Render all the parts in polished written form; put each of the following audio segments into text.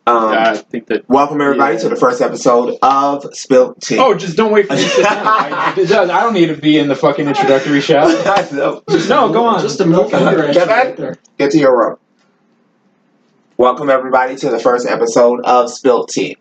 I think that. Welcome everybody to the first episode of Spilt Tea. Oh, just don't wait for me to sit down. I don't need to be in the fucking introductory shot. No, go on. Just a milk. Get back. Get to your room. Welcome everybody to the first episode of Spilt Tea.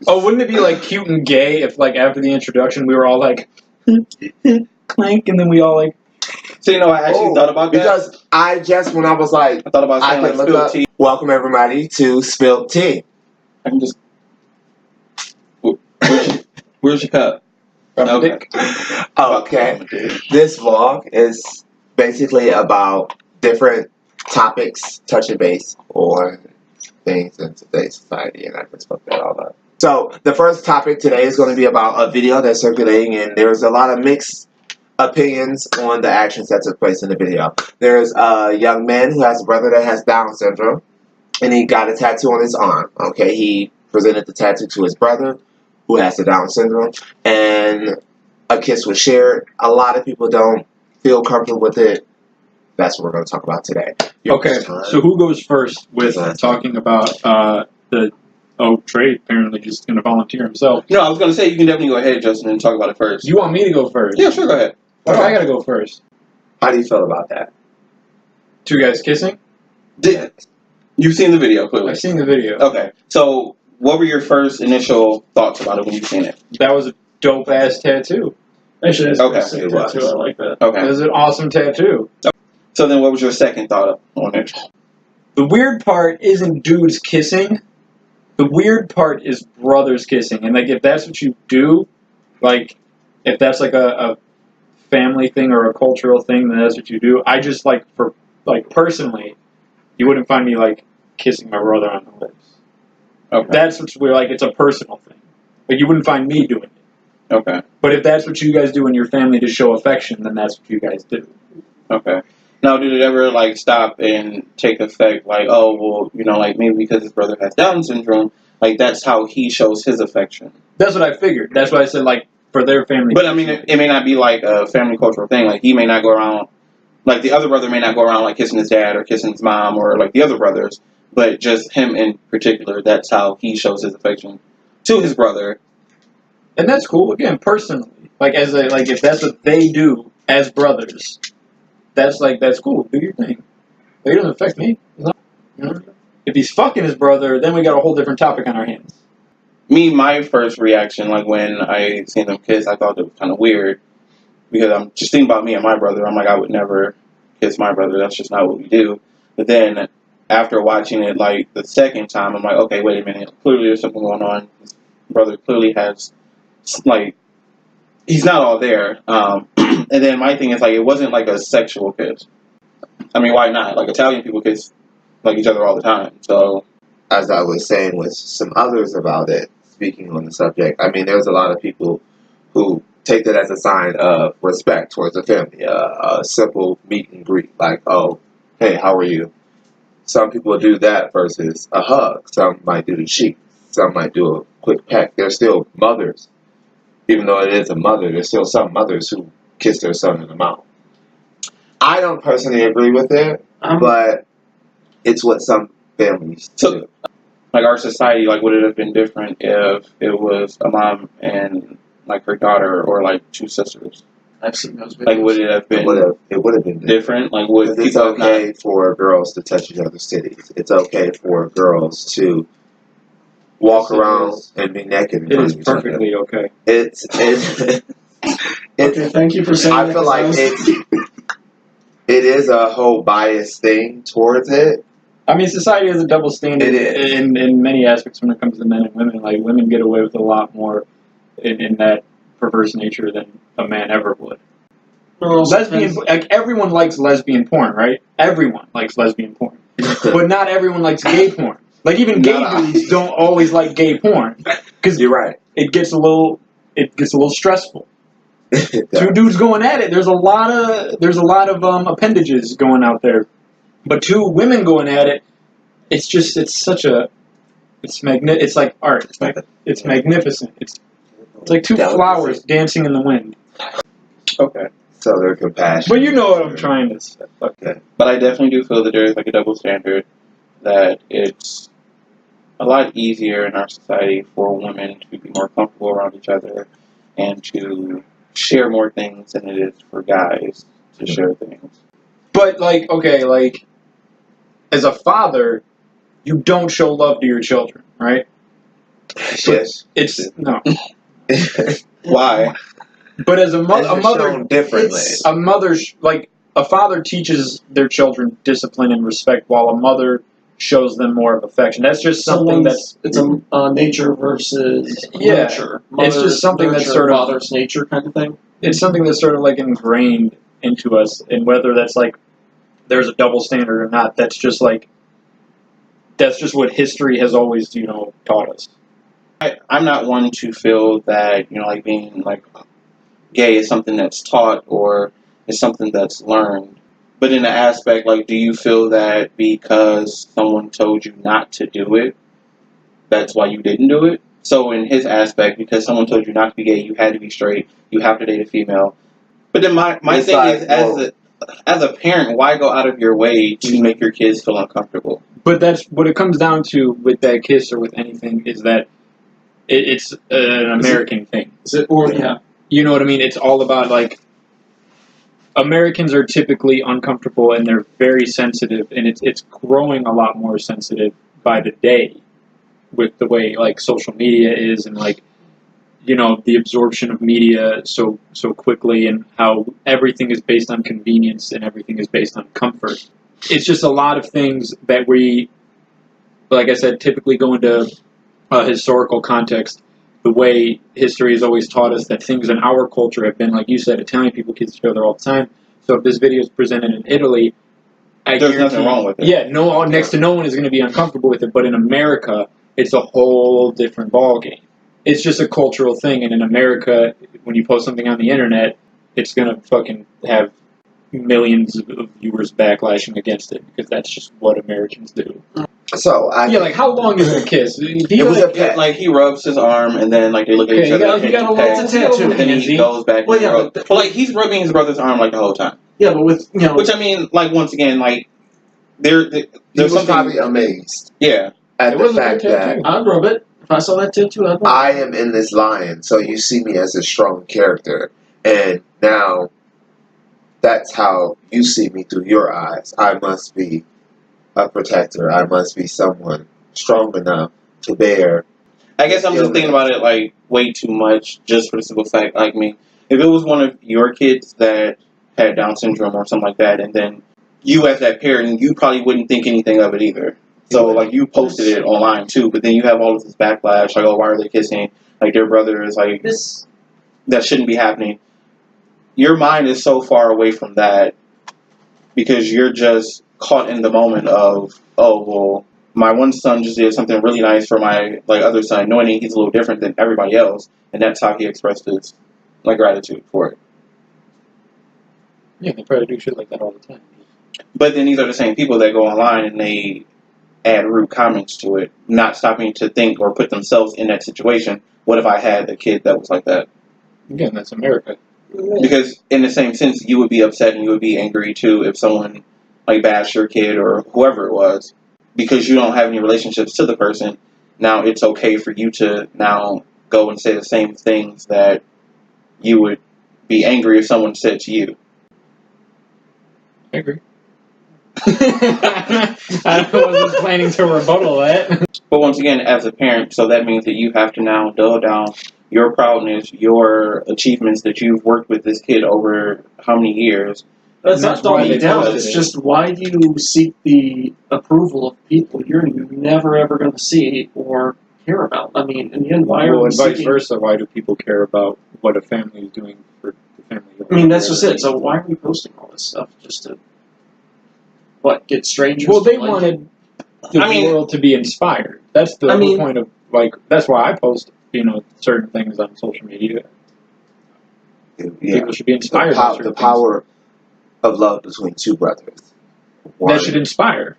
Oh, wouldn't it be like cute and gay if, like, after the introduction we were all like, clank, and then we all like. So I actually thought about that because I thought about saying like Spilt Tea. Welcome everybody to Spilt Tea. I can just. Where's your cup? Okay. This vlog is basically about different topics, touching base on things in today's society, and I just fucked that all up. So the first topic today is going to be about a video that's circulating, and there's a lot of mixed opinions on the actions that took place in the video. There's a young man who has a brother that has Down syndrome, and he got a tattoo on his arm. Okay, he presented the tattoo to his brother who has the Down syndrome, and a kiss was shared. A lot of people don't feel comfortable with it. That's what we're going to talk about today. Okay, so who goes first with talking about Trey apparently just going to volunteer himself. No, I was going to say you can definitely go ahead, Justin, and talk about it first. You want me to go first? Yeah, sure, go ahead. Why do I got to go first? How do you feel about that? Two guys kissing? You've seen the video, clearly. I've seen the video. Okay, so what were your first initial thoughts about it when you've seen it? That was a dope-ass tattoo. Actually, it's okay. a sick tattoo. I like that. Okay. It was an awesome tattoo. So then what was your second thought on it? The weird part isn't dudes kissing. The weird part is brothers kissing. And, like, if that's what you do, like, if that's, like, a family thing or a cultural thing, then that's what you do. I just, like, personally, you wouldn't find me, like, kissing my brother on the lips. Okay. That's what's weird. Like, it's a personal thing. Like, you wouldn't find me doing it. Okay. But if that's what you guys do in your family to show affection, then that's what you guys do. Okay. Now, did it ever, like, stop and take effect, like, oh, well, like, maybe because his brother has Down syndrome, like, that's how he shows his affection? That's what I figured. That's why I said, like, for their family. But, I mean, it may not be, like, a family cultural thing. Like, he may not go around, like, the other brother may not go around, like, kissing his dad or kissing his mom or, like, the other brothers, but just him in particular, that's how he shows his affection to his brother. And that's cool, again, personally. Like, if that's what they do as brothers, that's cool. Do your thing. But it doesn't affect me. If he's fucking his brother, then we got a whole different topic on our hands. My first reaction, like, when I seen them kiss, I thought it was kind of weird. Because I'm just thinking about me and my brother. I'm like, I would never kiss my brother. That's just not what we do. But then, after watching it, like, the second time, I'm like, okay, wait a minute. Clearly there's something going on. His brother clearly has, like, he's not all there. And then my thing is, like, it wasn't like a sexual kiss. I mean, why not? Like, Italian people kiss, like, each other all the time. So, as I was saying with some others about it, speaking on the subject, I mean, there's a lot of people who take that as a sign of respect towards the family. A simple meet and greet, like, oh, hey, how are you? Some people do that versus a hug. Some might do the cheek. Some might do a quick peck. They're still mothers. Even though it is a mother, there's still some mothers who kiss their son in the mouth. I don't personally agree with it, but it's what some families do. Like, our society, like, would it have been different if it was a mom and, like, her daughter or, like, two sisters? I've seen those videos. Like, would it have been? It would have been different. Like, would it's okay for girls to touch each other's titties. It's okay for girls to walk around and be naked. It is perfectly okay. It's okay, thank you for saying I feel like it is a whole biased thing towards it. I mean, society has a double standard in many aspects when it comes to men and women. Like, women get away with a lot more in that perverse nature than a man ever would. Lesbian, like, everyone likes lesbian porn, right? Everyone likes lesbian porn, but not everyone likes gay porn. Like, even gay dudes don't always like gay porn because you're right. It gets a little stressful. Two dudes going at it. There's a lot of appendages going out there, but two women going at it. It's like art. It's magnificent. It's like two flowers dancing in the wind. Okay. So they're compassionate. But you know what I'm trying to say. Okay. But I definitely do feel that there's like a double standard, that it's a lot easier in our society for women to be more comfortable around each other and to share more things than it is for guys to share things. But, like, okay, like, as a father, you don't show love to your children, right? Yes. It's, no. Why? But as a It's mother, shown differently. a mother's, like, a father teaches their children discipline and respect, while a mother shows them more of affection. That's just something that's... It's a nature versus Yeah. nurture. It's just something that's sort of... father's nature kind of thing. It's something that's sort of, like, ingrained into us, and whether that's, like, there's a double standard or not, that's just, like... That's just what history has always, taught us. I'm not one to feel that, like being like gay is something that's taught or is something that's learned. But in the aspect, like, do you feel that because someone told you not to do it, that's why you didn't do it? So in his aspect, because someone told you not to be gay, you had to be straight, you have to date a female. But then my thing is, as a parent, why go out of your way to make your kids feel uncomfortable? But that's what it comes down to with that kiss or with anything, is that it's an American thing. Yeah. You know what I mean? It's all about, like, Americans are typically uncomfortable and they're very sensitive, and it's growing a lot more sensitive by the day with the way, like, social media is, and, like, the absorption of media so quickly, and how everything is based on convenience and everything is based on comfort. It's just a lot of things that we, like I said, typically go into a historical context. The way history has always taught us that things in our culture have been, like you said, Italian people kiss each other all the time. So if this video is presented in Italy, There's nothing wrong with it. Yeah, next to no one is going to be uncomfortable with it. But in America, it's a whole different ballgame. It's just a cultural thing, and in America, when you post something on the internet, it's going to fucking have millions of viewers backlashing against it, because that's just what Americans do. So like, how long is a kiss? It was a pet. Like, he rubs his arm, and then, like, they look at each other. It's a tattoo, and then he goes back. Well, yeah, but like, he's rubbing his brother's arm, like, the whole time. Yeah, but with, Which, I mean, like, once again, like, there's something... probably amazed. Yeah. At the fact that I'd rub it. If I saw that tattoo, I'd rub it. I am in this lion, so you see me as a strong character. And now, that's how you see me through your eyes. I must be a protector. I must be someone strong enough to bear. I guess I'm just thinking about it, like, way too much, just for the simple fact, like, me. If it was one of your kids that had Down syndrome or something like that, and then you as that parent, you probably wouldn't think anything of it either. So, like, you posted it online, too, but then you have all of this backlash, like, oh, why are they kissing? Like, their brother is, like, that shouldn't be happening. Your mind is so far away from that because you're just caught in the moment of, oh, well, my one son just did something really nice for my, like, other son, knowing he's a little different than everybody else, and that's how he expressed his, like, gratitude for it. Yeah, they probably do shit like that all the time. But then these are the same people that go online and they add rude comments to it, not stopping to think or put themselves in that situation. What if I had a kid that was like that? Again, that's America. Because in the same sense, you would be upset and you would be angry too if someone, like, bashed your kid or whoever it was, because you don't have any relationships to the person. Now it's okay for you to now go and say the same things that you would be angry if someone said to you. I agree. I wasn't planning to rebuttal that. But once again, as a parent, so that means that you have to now dull down your proudness, your achievements that you've worked with this kid over how many years. That's not dulling it down. It's just, why do you seek the approval of people you're never ever going to see or care about? I mean, in the end, why are we and vice versa, why do people care about what a family is doing for the family? I mean, that's just it. So why are we posting all this stuff? Just to, what, get strangers? Well, they wanted the world to be inspired. That's the whole point of, like, that's why I post, certain things on social media. Yeah. People should be inspired. The power of love between two brothers. One that should inspire.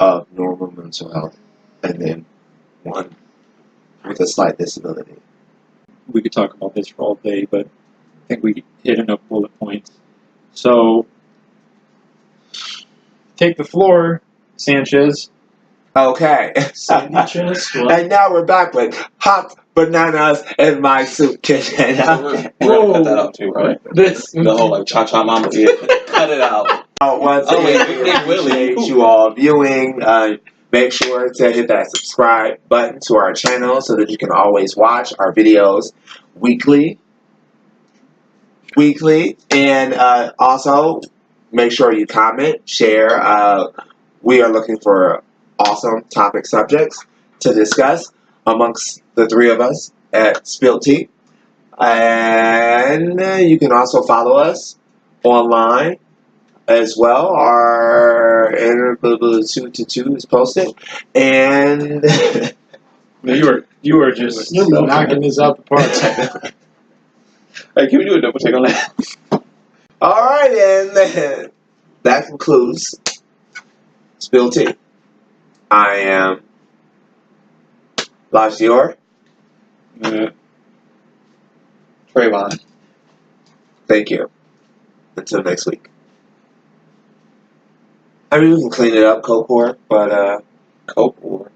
Of normal mental health, and then one with a slight disability. We could talk about this for all day, but I think we hit enough bullet points. So, take the floor, Sanchez. Okay. Sanchez, what? And now we're back with hot bananas in my soup kitchen. We're gonna cut that out too, right? The whole like cha cha mama. Yeah. Cut it out. Once Oh, wait, again, we Big Willie. appreciate you all viewing. Make sure to hit that subscribe button to our channel so that you can always watch our videos weekly. And also make sure you comment, share. We are looking for awesome topic subjects to discuss amongst the three of us at Spilt Tea. And you can also follow us online as well. Our Interval 2 to 2 is posted. And You are just You're milking knocking this out the park. Hey, can we do a double take on that? alright, and that concludes Spilt Tea. I am Lajior. Trayvon. Thank you. Until next week. I mean, we can clean it up, Coke War, but Coke War.